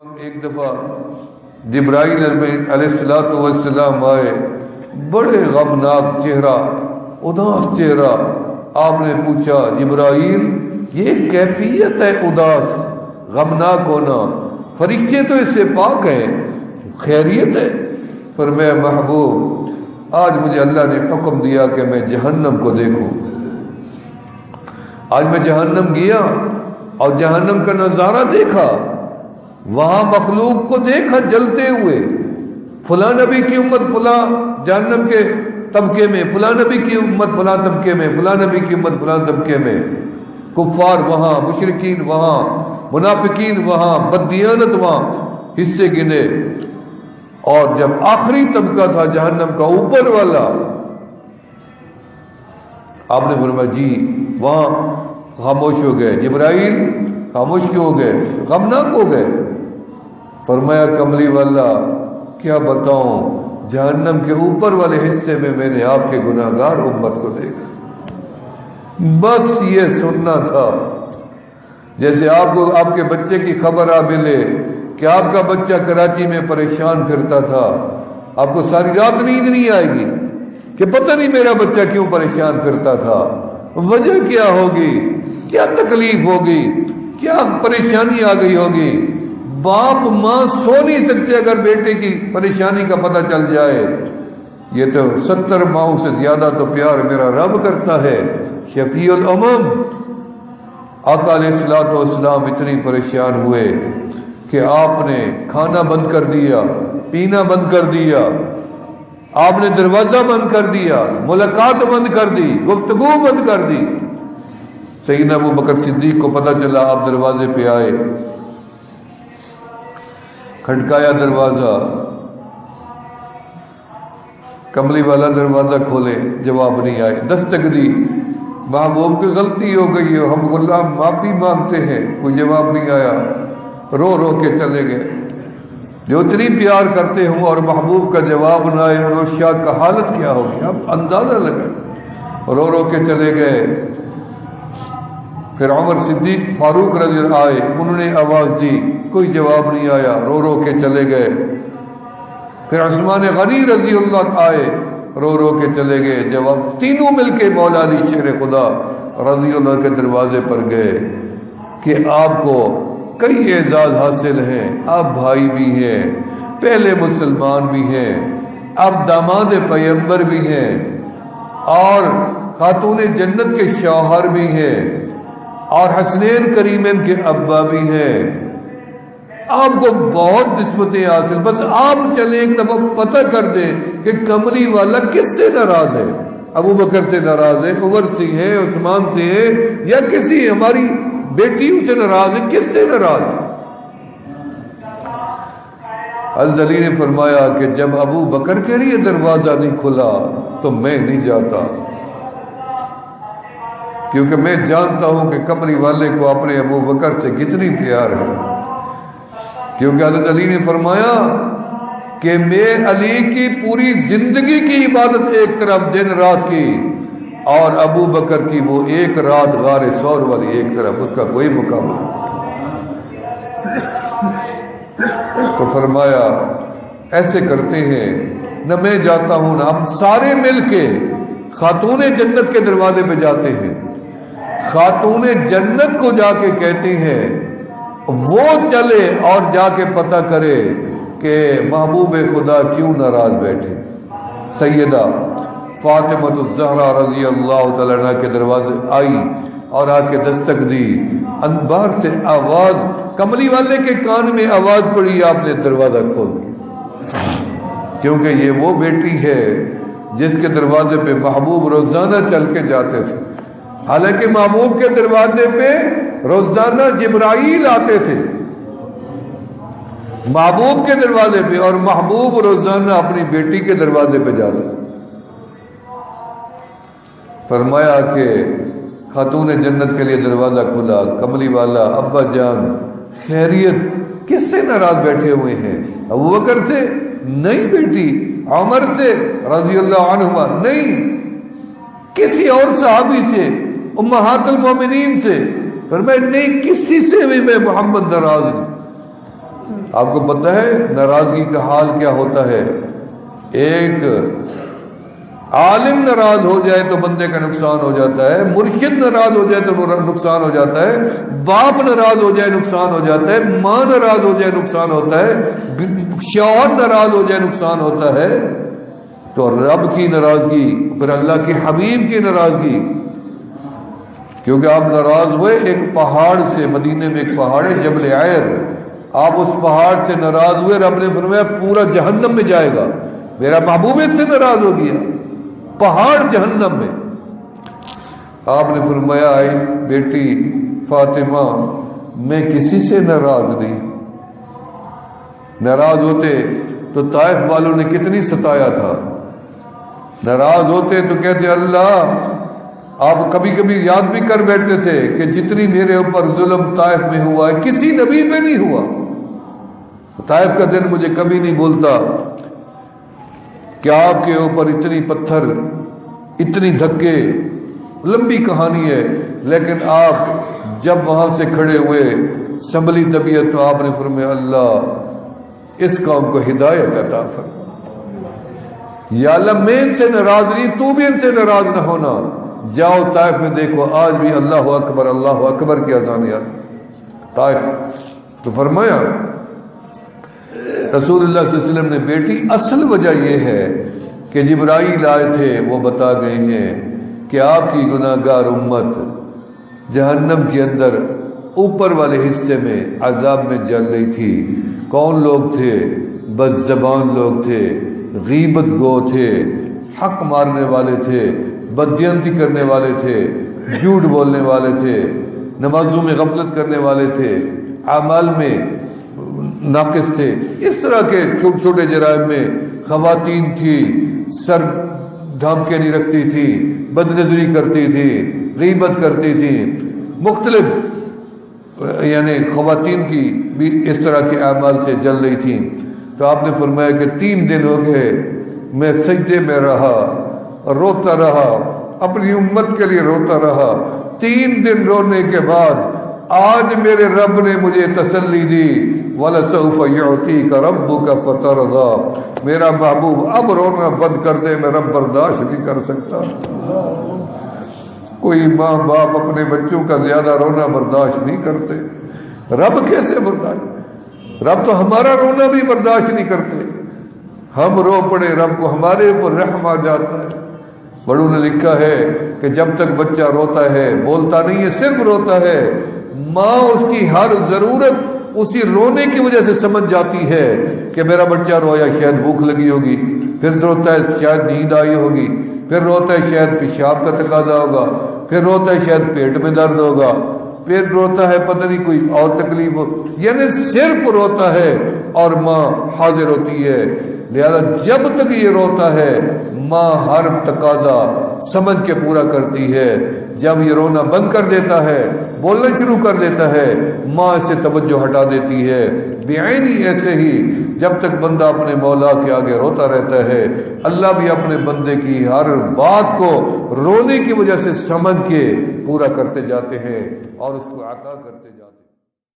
ایک دفعہ جبرائیل علیہ السلام آئے، بڑے غمناک چہرہ، اداس چہرہ۔ آپ نے پوچھا جبرائیل یہ کیفیت ہے اداس غمناک ہونا؟ فرشتے تو اس سے پاک ہیں، خیریت ہے؟ فرمایا محبوب آج مجھے اللہ نے حکم دیا کہ میں جہنم کو دیکھوں۔ آج میں جہنم گیا اور جہنم کا نظارہ دیکھا، وہاں مخلوق کو دیکھا جلتے ہوئے، فلاں نبی کی امت فلاں جہنم کے طبقے میں، فلاں نبی کی امت فلاں طبقے میں، فلاں نبی کی امت فلاں طبقے میں، کفار وہاں، مشرکین وہاں، منافقین وہاں، بددیانت وہاں، حصے گنے۔ اور جب آخری طبقہ تھا جہنم کا اوپر والا، آپ نے فرمایا جی وہاں خاموش ہو گئے۔ جبرائیل خاموش کیوں ہو گئے؟ غمناک ہو گئے۔ فرمایا کملی والا کیا بتاؤں، جہنم کے اوپر والے حصے میں میں نے آپ کے گناہگار امت کو دیکھا۔ بس یہ سننا تھا، جیسے آپ کو آپ کے بچے کی خبر آ ملے کہ آپ کا بچہ کراچی میں پریشان پھرتا تھا، آپ کو ساری رات نیند نہیں آئے گی کہ پتہ نہیں میرا بچہ کیوں پریشان پھرتا تھا، وجہ کیا ہوگی، کیا تکلیف ہوگی، کیا پریشانی آ گئی ہوگی۔ باپ ماں سو نہیں سکتے اگر بیٹے کی پریشانی کا پتہ چل جائے۔ یہ تو 70 ماؤں سے زیادہ تو پیار میرا رب کرتا ہے۔ شفیع الامم آقا علیہ السلام اتنی پریشان ہوئے کہ آپ نے کھانا بند کر دیا، پینا بند کر دیا، آپ نے دروازہ بند کر دیا، ملاقات بند کر دی، گفتگو بند کر دی۔ سیدنا ابو بکر صدیق کو پتہ چلا، آپ دروازے پہ آئے، کھٹکایا دروازہ، کملی والا دروازہ کھولے، جواب نہیں آئے، دستک دی، محبوب کی غلطی ہو گئی ہے، ہم غلام معافی مانگتے ہیں، کوئی جواب نہیں آیا، رو رو کے چلے گئے۔ جو اتنی پیار کرتے ہوں اور محبوب کا جواب نہ آئے، انہوں شاہ کا حالت کیا ہوگی، اب اندازہ لگا، رو رو کے چلے گئے۔ پھر عمر صدیق فاروق رضی اللہ آئے، انہوں نے آواز دی، کوئی جواب نہیں آیا، رو رو کے چلے گئے۔ پھر عثمان غنی رضی اللہ آئے، رو رو کے چلے گئے، جواب تینوں مل کے مولا علی شیر خدا رضی اللہ کے دروازے پر گئے کہ آپ کو کئی اعزاز حاصل ہیں، آپ بھائی بھی ہیں، پہلے مسلمان بھی ہیں، آپ داماد پیغمبر بھی ہیں اور خاتون جنت کے شوہر بھی ہیں اور حسنین کریمین کے ابا بھی ہیں، آپ کو بہت نسبتیں حاصل، بس آپ چلیں ایک دفعہ پتہ کر دیں کہ کملی والا کس سے ناراض ہے، ابو بکر سے ناراض ہے، عمر سے ہے، عثمان سے ہے، یا کسی ہماری بیٹیوں سے ناراض ہے، کس سے ناراض ہے؟ حضرت علی نے فرمایا کہ جب ابو بکر کے لیے دروازہ نہیں کھلا تو میں نہیں جاتا، کیونکہ میں جانتا ہوں کہ کملی والے کو اپنے ابو بکر سے کتنی پیار ہے۔ کیونکہ حضرت علی نے فرمایا کہ میں علی کی پوری زندگی کی عبادت ایک طرف دن رات کی، اور ابو بکر کی وہ ایک رات غار ثور والی ایک طرف، اس کا کوئی مقابلہ۔ تو فرمایا ایسے کرتے ہیں، نہ میں جاتا ہوں نہ ہم سارے مل کے خاتون جنت کے دروازے پہ جاتے ہیں، خاتون جنت کو جا کے کہتے ہیں، وہ چلے اور جا کے پتہ کرے کہ محبوب خدا کیوں ناراض بیٹھے۔ سیدہ فاطمہ الزہرا رضی اللہ تعالیٰ عنہ کے دروازے آئی اور آ کے دستک دی، انبار سے آواز، کملی والے کے کان میں آواز پڑی، آپ نے دروازہ کھول دیا، کیونکہ یہ وہ بیٹی ہے جس کے دروازے پہ محبوب روزانہ چل کے جاتے تھے۔ حالانکہ محبوب کے دروازے پہ روزانہ جبرائیل آتے تھے محبوب کے دروازے پہ، اور محبوب روزانہ اپنی بیٹی کے دروازے پہ جاتے تھے۔ فرمایا کہ خاتون جنت کے لیے دروازہ کھلا، کملی والا ابا جان خیریت، کس سے ناراض بیٹھے ہوئے ہیں؟ ابو بکر سے نہیں بیٹی، عمر سے رضی اللہ عنہما نہیں، کسی اور صحابی سے، امہات المومنین سے؟ فرمایا نہیں، کسی سے بھی میں محمد ناراض نہیں۔ آپ کو پتہ ہے ناراضگی کا حال کیا ہوتا ہے؟ ایک عالم ناراض ہو جائے تو بندے کا نقصان ہو جاتا ہے، مرشد ناراض ہو جائے تو نقصان ہو جاتا ہے، باپ ناراض ہو جائے نقصان ہو جاتا ہے، ماں ناراض ہو جائے نقصان ہوتا ہے، شوہر ناراض ہو جائے نقصان ہوتا ہے۔ تو رب کی ناراضگی، پھر اللہ کے حبیب کی ناراضگی، کیونکہ آپ ناراض ہوئے ایک پہاڑ سے، مدینے میں ایک پہاڑ ہے جبل عیر، آپ اس پہاڑ سے ناراض ہوئے، رب نے فرمایا پورا جہنم میں جائے گا، میرا محبوب اس سے ناراض ہو گیا، پہاڑ جہنم میں۔ آپ نے فرمایا آئی بیٹی فاطمہ میں کسی سے ناراض نہیں، ناراض ہوتے تو طائف والوں نے کتنی ستایا تھا، ناراض ہوتے تو کہتے اللہ، آپ کبھی کبھی یاد بھی کر بیٹھتے تھے کہ جتنی میرے اوپر ظلم طائف میں ہوا ہے کسی نبی پہ نہیں ہوا، طائف کا دن مجھے کبھی نہیں بھولتا کہ آپ کے اوپر اتنی پتھر، اتنی دھکے، لمبی کہانی ہے، لیکن آپ جب وہاں سے کھڑے ہوئے سنبھلی طبیعت تو آپ نے فرمایا اللہ اس قوم کو ہدایت عطا فرما، یا اللہ میں ان سے ناراض نہیں، تو بھی ان سے ناراض نہ ہونا، جاؤ طائف میں دیکھو آج بھی اللہ اکبر کی اذانیں آتی طائف۔ تو فرمایا رسول اللہ صلی اللہ علیہ وسلم نے بیٹی اصل وجہ یہ ہے کہ جبرائیل آئے تھے، وہ بتا گئے ہیں کہ آپ کی گناہ گار امت جہنم کے اندر اوپر والے حصے میں عذاب میں جل رہی تھی۔ کون لوگ تھے؟ بد زبان لوگ تھے، غیبت گو تھے، حق مارنے والے تھے، بددیانتی کرنے والے تھے، جھوٹ بولنے والے تھے، نمازوں میں غفلت کرنے والے تھے، اعمال میں ناقص تھے، اس طرح کے چھوٹے چھوٹے جرائم میں خواتین تھی، سر ڈھانپ کے نہیں رکھتی تھی، بد نظری کرتی تھی، غیبت کرتی تھی، مختلف یعنی خواتین کی بھی اس طرح کے اعمال سے جل رہی تھیں۔ تو آپ نے فرمایا کہ 3 دن ہو گئے میں سجدے میں رہا، روتا رہا، اپنی امت کے لیے روتا رہا، 3 دن رونے کے بعد آج میرے رب نے مجھے تسلی دی، وَلَسَوْفَ يُعْطِيكَ رَبُّكَ فَتَرْضَىٰ، میرا محبوب اب رونا بند کر دے، میں رب برداشت نہیں کر سکتا۔ کوئی ماں باپ اپنے بچوں کا زیادہ رونا برداشت نہیں کرتے، رب کیسے برداشت؟ رب تو ہمارا رونا بھی برداشت نہیں کرتے، ہم رو پڑے رب کو ہمارے اوپر رحم آ جاتا ہے۔ بڑوں نے لکھا ہے کہ جب تک بچہ روتا ہے، بولتا نہیں ہے، صرف روتا ہے، ماں اس کی ہر ضرورت اسی رونے کی وجہ سے سمجھ جاتی ہے کہ میرا بچہ رویا شاید بھوک لگی ہوگی، پھر روتا ہے شاید نیند آئی ہوگی، پھر روتا ہے شاید پیشاب کا تقاضا ہوگا، پھر روتا ہے شاید پیٹ میں درد ہوگا، پھر روتا ہے پتہ نہیں کوئی اور تکلیف ہو، یعنی صرف روتا ہے اور ماں حاضر ہوتی ہے۔ لہذا جب تک یہ روتا ہے ماں ہر تقاضا سمجھ کے پورا کرتی ہے، جب یہ رونا بند کر دیتا ہے، بولنا شروع کر دیتا ہے، ماں اس سے توجہ ہٹا دیتی ہے۔ بعینی ایسے ہی جب تک بندہ اپنے مولا کے آگے روتا رہتا ہے، اللہ بھی اپنے بندے کی ہر بات کو رونے کی وجہ سے سمجھ کے پورا کرتے جاتے ہیں اور اس کو عطا کرتے جاتے ہیں۔